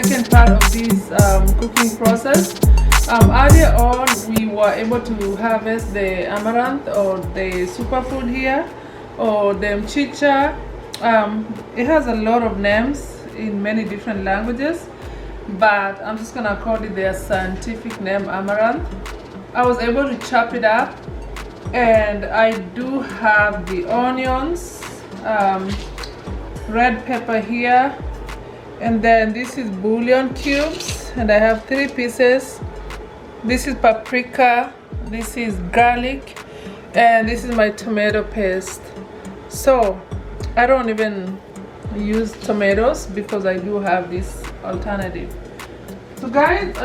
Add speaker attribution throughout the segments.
Speaker 1: second part of this cooking process. Earlier on, we were able to harvest the amaranth or the superfood here, or the mchicha. It has a lot of names in many different languages, but I'm just gonna call it their scientific name, amaranth. I was able to chop it up, and I do have the onions, red pepper here, and then this is bouillon cubes, and I have 3 pieces. This is paprika, this is garlic, and this is my tomato paste. So I don't even use tomatoes because I do have this alternative. So guys,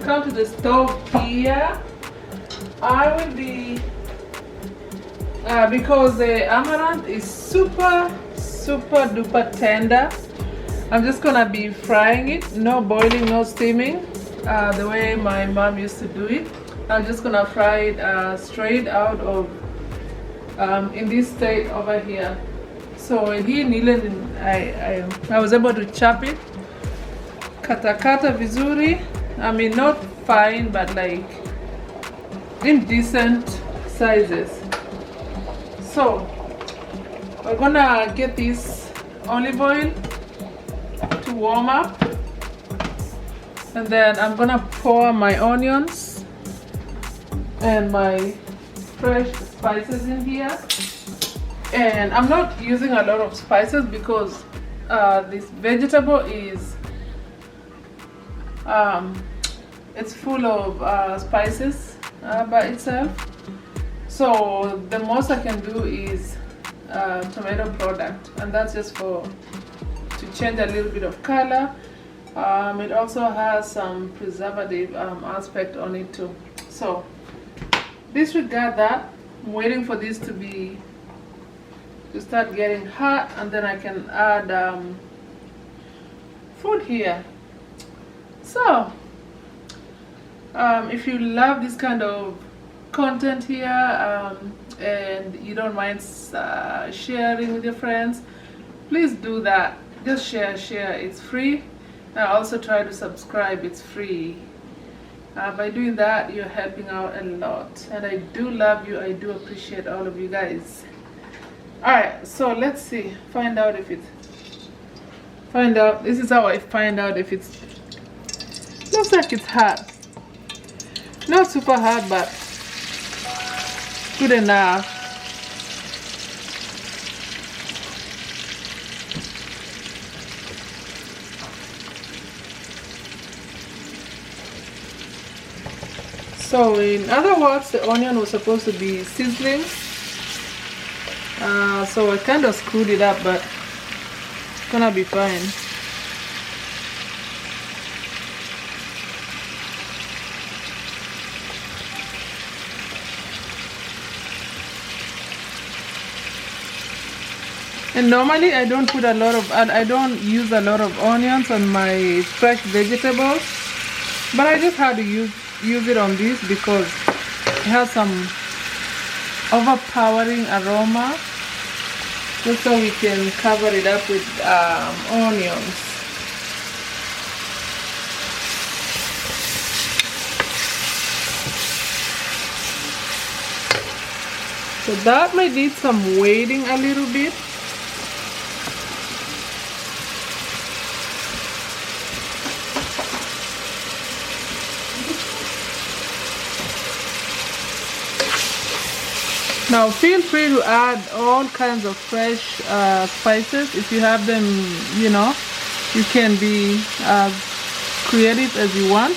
Speaker 1: come to the stove here. I will be because the amaranth is super duper tender, I'm just gonna be frying it. No boiling, no steaming, the way my mom used to do it. I'm just gonna fry it straight out of in this state over here. So hii nile I was able to chop it kata vizuri. I mean, not fine, but like in decent sizes. So we're gonna get this olive oil to warm up, and then I'm gonna pour my onions and my fresh spices in here. And I'm not using a lot of spices because this vegetable is it's full of spices by itself. So the most I can do is tomato product, and that's just to change a little bit of color. It also has some preservative aspect on it too. So disregard that. I'm waiting for this to start getting hot, and then I can add food here. So if you love this kind of content here, and you don't mind sharing with your friends, please do that. Just share, it's free. And also try to subscribe, it's free. By doing that, you're helping out a lot, and I do love you. I do appreciate all of you guys. Alright, so let's see, find out. This is how I find out if it's, looks like it's hot. Not super hot, but good enough. So in other words, the onion was supposed to be sizzling. So I kind of screwed it up, but it's gonna be fine. And normally I don't use a lot of onions on my fresh vegetables, but I just had to use it on this because it has some overpowering aroma, just so we can cover it up with onions. So that might need some waiting a little bit. Now feel free to add all kinds of fresh spices if you have them. You know, you can be as creative as you want.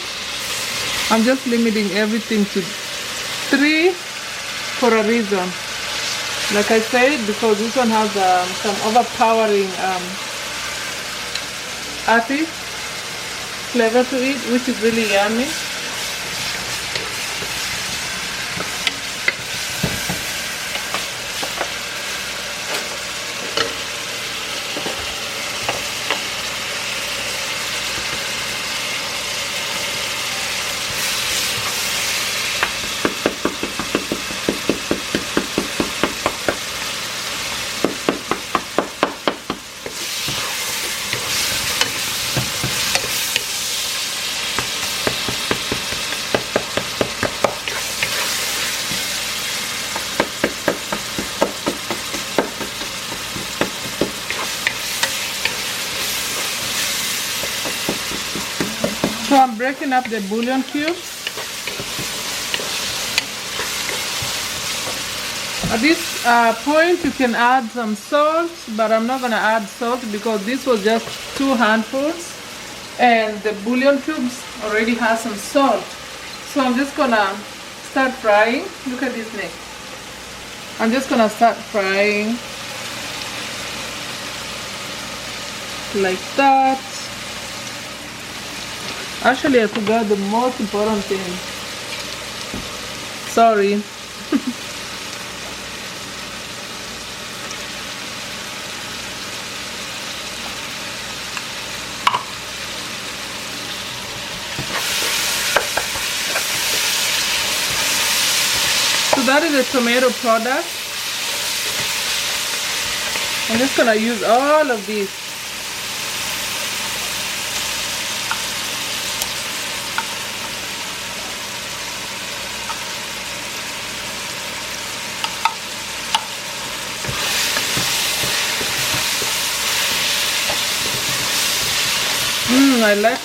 Speaker 1: I'm just limiting everything to 3 for a reason. Like I said, because this one has some overpowering earthy flavor to it, which is really yummy. So I'm breaking up the bouillon cubes. At this point you can add some salt, but I'm not gonna add salt because this was just 2 handfuls and the bouillon cubes already has some salt. So I'm just gonna start frying. Look at this neck. I'm just gonna start frying like that. Actually, I forgot the most important thing. Sorry. So that is a tomato product. I'm just gonna use all of these.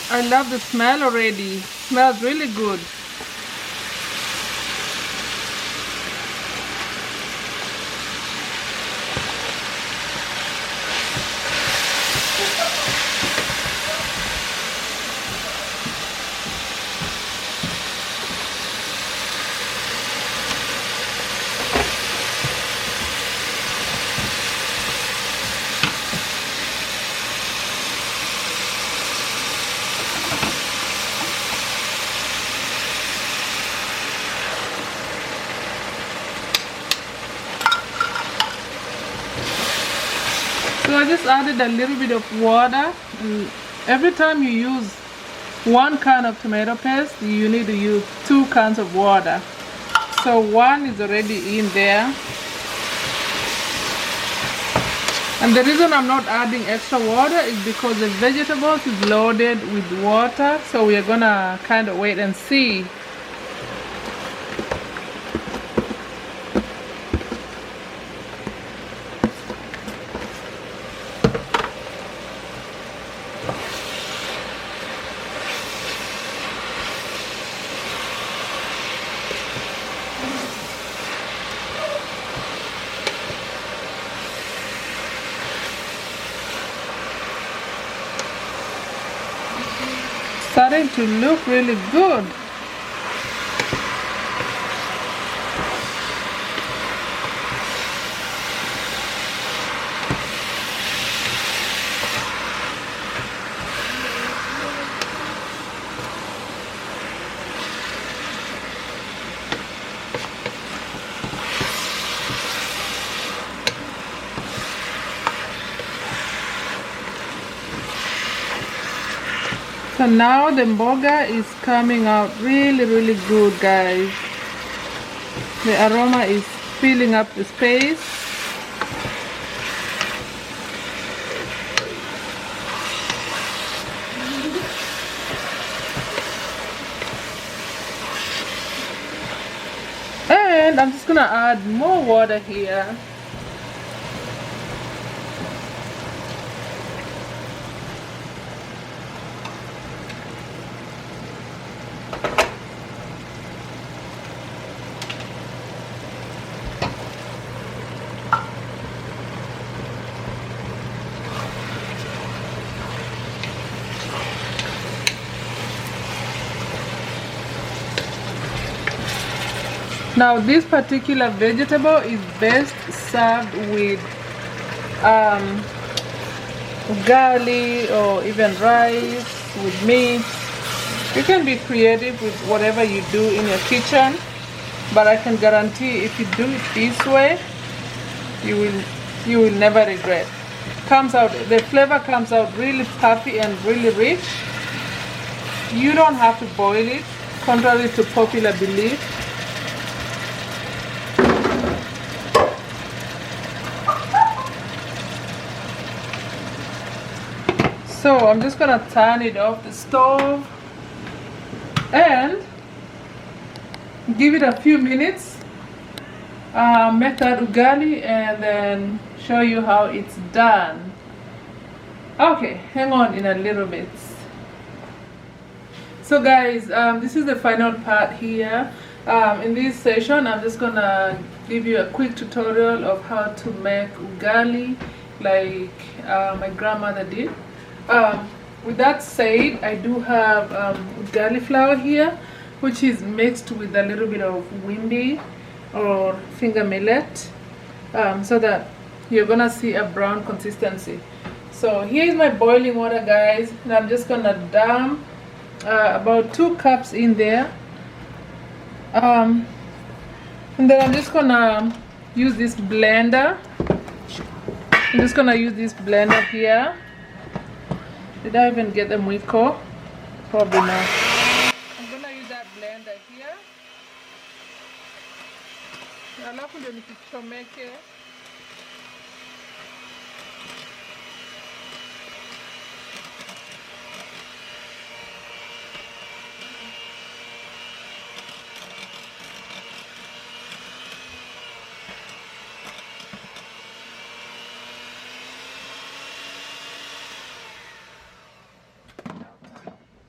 Speaker 1: I love the smell already. Smells really good. So I just added a little bit of water. And every time you use 1 can of tomato paste, you need to use 2 cans of water. So 1 is already in there. And the reason I'm not adding extra water is because the vegetables is loaded with water. So we are gonna kind of wait and see. Starting to look really good. So now the mboga is coming out really good, guys. The aroma is filling up the space. And I'm just gonna add more water here. Now this particular vegetable is best served with ugali or even rice, with meat. You can be creative with whatever you do in your kitchen, but I can guarantee if you do it this way, you will never regret. The flavor comes out really puffy and really rich. You don't have to boil it, contrary to popular belief. So I'm just gonna turn it off the stove and give it a few minutes, make that ugali, and then show you how it's done. Okay, hang on in a little bit. So guys, this is the final part here. In this session, I'm just gonna give you a quick tutorial of how to make ugali like my grandmother did. With that said, I do have ugali flour here, which is mixed with a little bit of wimbi or finger millet, so that you're gonna see a brown consistency. So here is my boiling water, guys, and I'm just gonna dump about 2 cups in there, and then I'm just gonna use this blender. I'm just gonna use this blender here. Did I even get the mwiko? Probably not. I'm gonna use that blender here. Alafu ndio nikichomeke.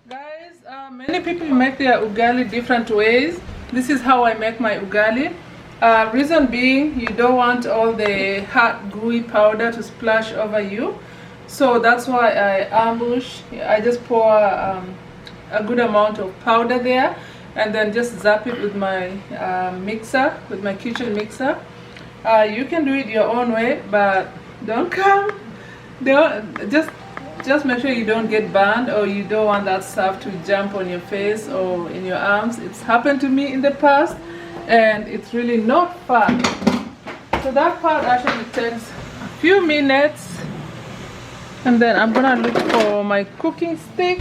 Speaker 1: Guys, many people make their ugali different ways. This is how I make my ugali. Reason being, you don't want all the hot gooey powder to splash over you. So that's why I just pour a good amount of powder there, and then just zap it with my mixer, with my kitchen mixer. You can do it your own way, but just make sure you don't get burned, or you don't want that stuff to jump on your face or in your arms. It's happened to me in the past, and it's really not fun. So that part actually takes a few minutes, and then I'm gonna look for my cooking stick,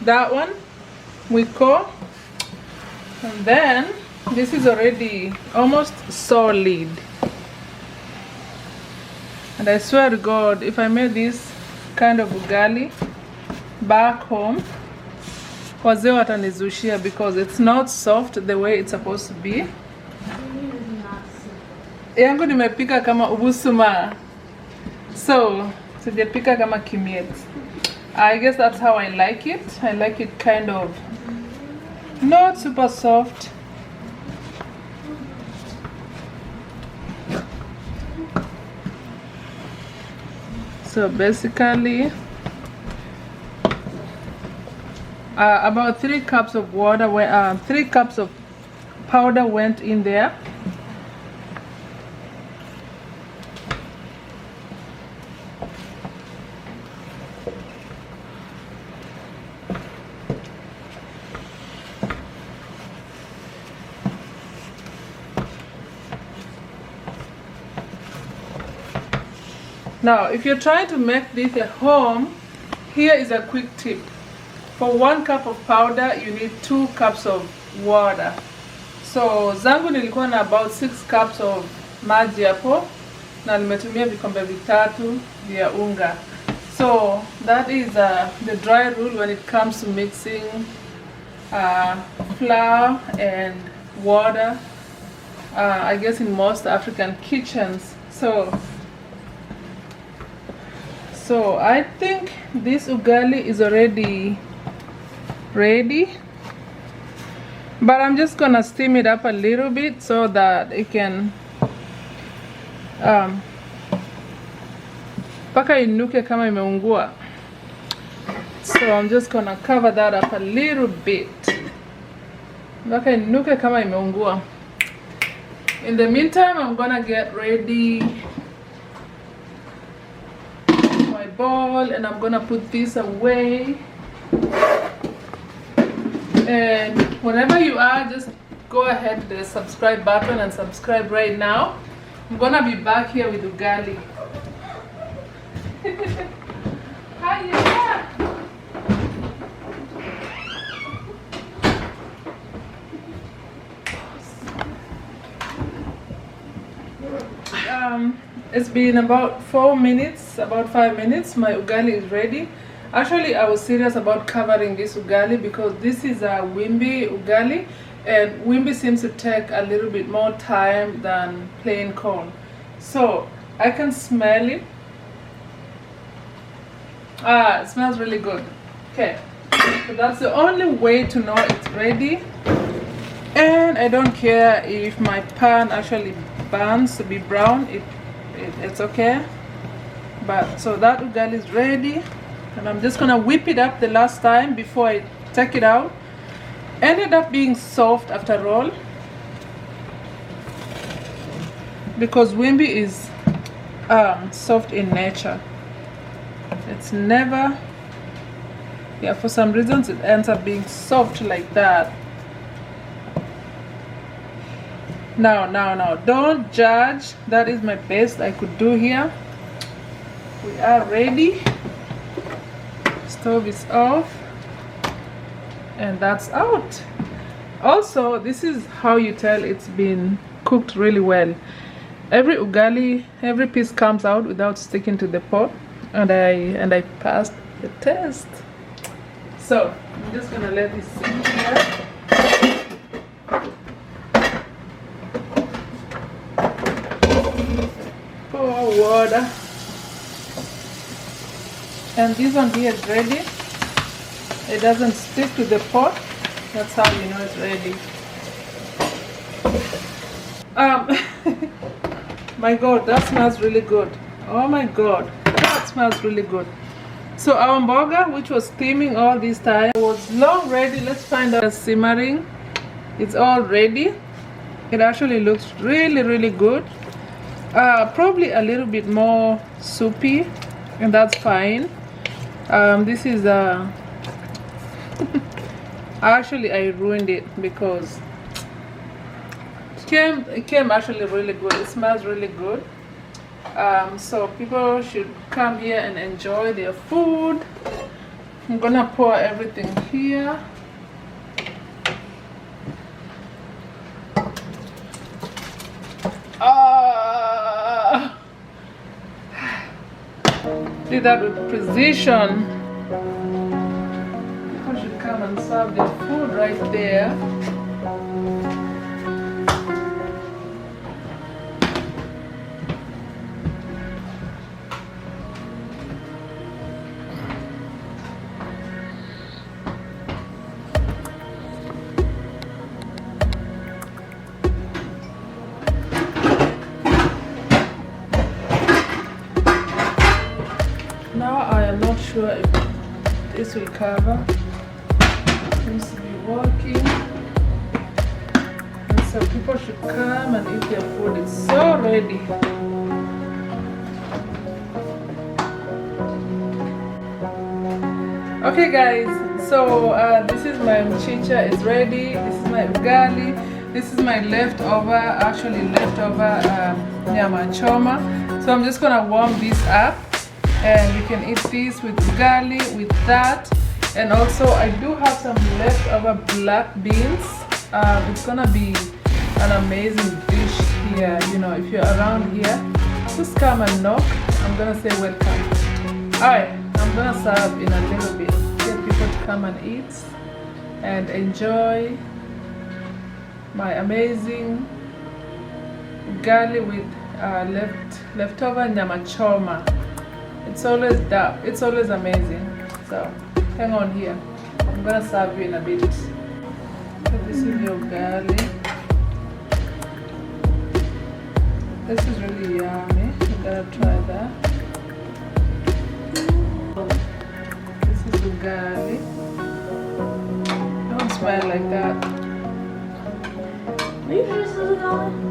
Speaker 1: that one, wiko, and then this is already almost solid. And I swear to God, if I made this kind of ugali back home, wazee watanizushia, because it's not soft the way it's supposed to be. Yangu nimepika kama ubusuma, so sijapika kama kimiet. I guess that's how I like it. I like it kind of not super soft. So basically, about 3 cups of water, 3 cups of powder went in there. Now, if you're trying to make this at home, here is a quick tip. For 1 cup of powder, you need 2 cups of water. So zangu nilikuwa na about 6 cups of maji hapo, na nimetumia vikombe vitatu vya unga. So that is the dry rule when it comes to mixing flour and water, I guess in most African kitchens. So I think this ugali is already ready, but I'm just gonna steam it up a little bit so that it can paka inuke kama imeungua. So I'm just gonna cover that up a little bit paka inuke kama imeungua. In the meantime, I'm gonna get ready my bowl, and I'm gonna put this away. And whenever you are, just go ahead to the subscribe button and subscribe right now. I'm gonna be back here with ugali. Hiya. It's been about 4 minutes, about 5 minutes. My ugali is ready. Actually, I was serious about covering this ugali because this is a wimbi ugali, and wimbi seems to take a little bit more time than plain corn. So I can smell it. It smells really good. Okay, So that's the only way to know it's ready. And I don't care if my pan actually burns to be brown, it's okay. But so that ugali is ready, and I'm just gonna whip it up the last time before I take it out. Ended up being soft after all, because wimbi is soft in nature. It's never, yeah, for some reasons it ends up being soft like that. Now, don't judge. That is my best I could do here. We are ready. Stove is off, and that's out. Also, this is how you tell it's been cooked really well. Every ugali, every piece comes out without sticking to the pot, and I passed the test. So I'm just gonna let this sit here. Pour water, and this one here is ready. It doesn't stick to the pot. That's how you know it's ready. My god, that smells really good. Oh my god, that smells really good. So our mboga, which was steaming all this time, was long ready. Let's find out. Simmering. It's all ready. It actually looks really good. Probably a little bit more soupy, and that's fine. This is actually I ruined it because it came actually really good. It smells really good. So people should come here and enjoy their food. I'm gonna pour everything here. Did that with precision. People should come and serve their food right there. Now I am not sure if this will cover. Seems to be working. And so people should come and eat their food. It's so ready. Okay guys, so this is my mchicha. It's ready. This is my ugali. This is my leftover nyama choma. So I'm just gonna warm this up. And you can eat this with ugali, with that. And also I do have some leftover black beans. It's gonna be an amazing dish here. You know, if you're around here, just come and knock. I'm gonna say welcome. Alright, I'm gonna serve in a little bit. Get people to come and eat and enjoy my amazing ugali with leftover nyama choma. It's always amazing. So hang on here. I'm gonna serve you in a bit. So this is your ugali. This is really yummy. You gotta try that. This is ugali. Don't smile like that.
Speaker 2: Are you sure this is ugali?